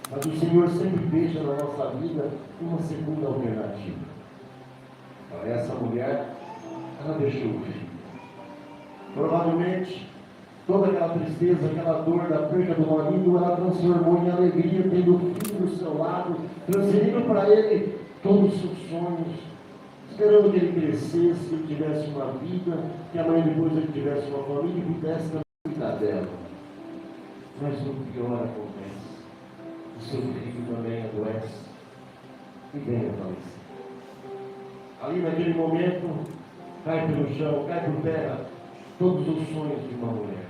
Mas o Senhor sempre deixa na nossa vida uma segunda alternativa. Essa mulher, ela deixou o filho. Provavelmente, toda aquela tristeza, aquela dor da perda do marido, ela transformou em alegria, tendo o filho do seu lado, transferindo para ele todos os seus sonhos, esperando que ele crescesse, que ele tivesse uma vida, que amanhã depois ele tivesse uma família e pudesse também cuidar dela. Mas o pior acontece. O seu filho também adoece e vem a falecer. Ali naquele momento, cai pelo chão, cai por terra todos os sonhos de uma mulher.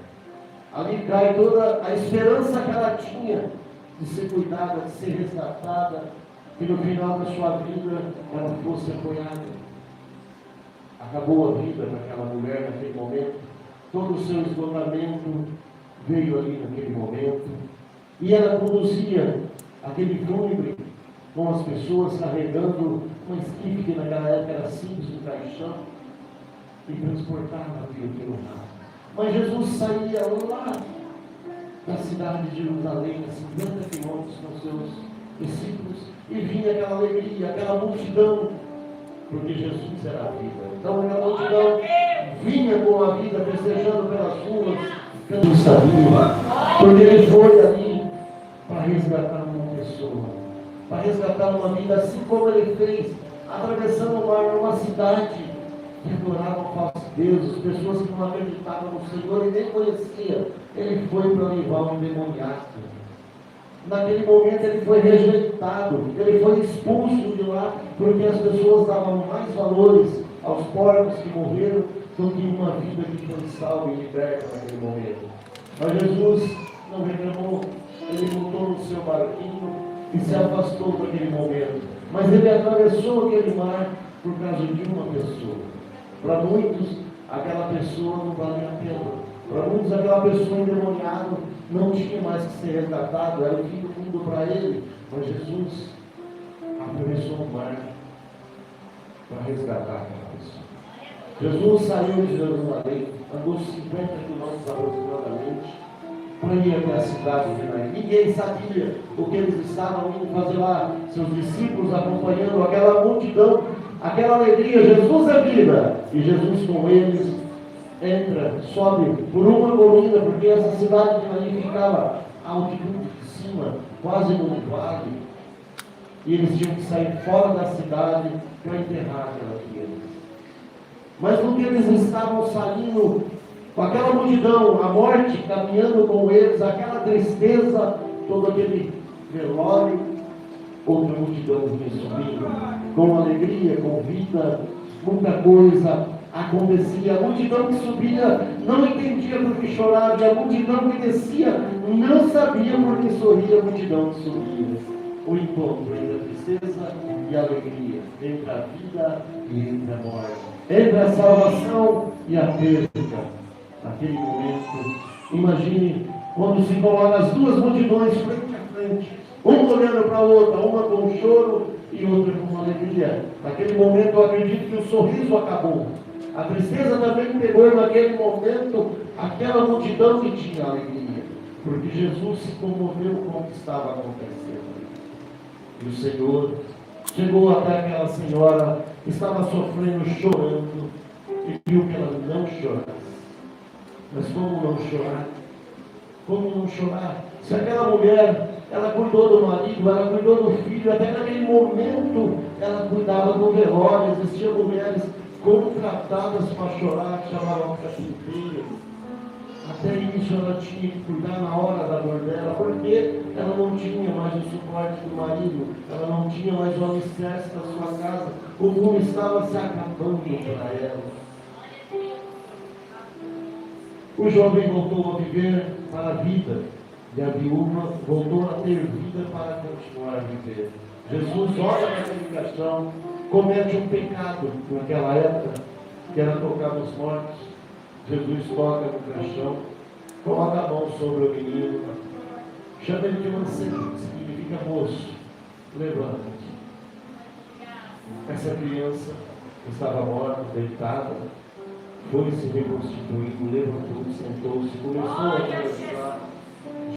Ali cai toda a esperança que ela tinha de ser cuidada, de ser resgatada, que no final da sua vida ela fosse apoiada. Acabou a vida daquela mulher naquele momento, todo o seu esgotamento veio ali naquele momento, e ela conduzia aquele fúnebre com as pessoas carregando uma esquife que naquela época era simples, um caixão, e transportava aquilo pelo mar. Mas Jesus saía lá da cidade de Jerusalém, a 50 quilômetros com seus discípulos, e vinha aquela alegria, aquela multidão, porque Jesus era a vida. Então aquela multidão vinha com a vida, festejando pelas ruas, cantando sabia, porque ele foi ali para resgatar uma pessoa, para resgatar uma vida, assim como ele fez, atravessando o mar numa cidade que adoravam falsos deuses, pessoas que não acreditavam no Senhor e nem conheciam. Ele foi para levar um endemoniado. Naquele momento ele foi rejeitado, ele foi expulso de lá, porque as pessoas davam mais valores aos porcos que morreram do que uma vida que foi salva e liberta naquele momento. Mas Jesus não reclamou, ele montou no seu barquinho e se afastou daquele momento. Mas ele atravessou aquele mar por causa de uma pessoa. Para muitos, aquela pessoa não valia a pena. Para muitos, aquela pessoa endemoniada não tinha mais que ser resgatado, era o fim do mundo para ele. Mas Jesus atravessou o mar para resgatar aquela pessoa. Jesus saiu de Jerusalém, andou 50 quilômetros aproximadamente, para ir até a cidade de Naim. Ninguém sabia o que eles estavam indo fazer lá. Seus discípulos acompanhando aquela multidão, aquela alegria. Jesus é vida, e Jesus com eles entra, sobe por uma colina, porque essa cidade de Naim ficava à altitude de cima, quase num vale, e eles tinham que sair fora da cidade para enterrar aquela criança. Mas no que eles estavam saindo, com aquela multidão, a morte caminhando com eles, aquela tristeza, todo aquele velório, outra multidão vinha subindo, com alegria, com vida, muita coisa acontecia. A multidão que subia não entendia por que chorava, e a multidão que descia não sabia por que sorria. A multidão que subia, o encontro entre a tristeza e a alegria, entre a vida e entre a morte, entre a salvação e a perda. Naquele momento, imagine quando se coloca as duas multidões frente a frente, uma olhando para a outra, uma com um choro e outra com uma alegria. Naquele momento eu acredito que o sorriso acabou, a tristeza também pegou naquele momento aquela multidão que tinha alegria, porque Jesus se comoveu com o que estava acontecendo. E o Senhor chegou até aquela senhora que estava sofrendo, chorando, e viu que ela não chorasse. Mas como não chorar? Como não chorar? Se aquela mulher, ela cuidou do marido, ela cuidou do filho, até naquele momento ela cuidava do velório. Existiam mulheres contratadas para chorar, que chamavam carpinteiras. Até isso ela tinha que cuidar na hora da dor dela, porque ela não tinha mais o suporte do marido, ela não tinha mais o alicerce da sua casa, o mundo estava se acabando para ela. O jovem voltou a viver para a vida, e a viúva voltou a ter vida para continuar a viver. Jesus olha naquele caixão, comete um pecado naquela época, que era tocar nos mortos. Jesus toca no caixão, coloca a mão sobre o menino, chama ele de mancebo, que significa moço, levanta-te. Essa criança estava morta, deitada, foi se reconstituindo, levantou-se, sentou-se, começou a conversar.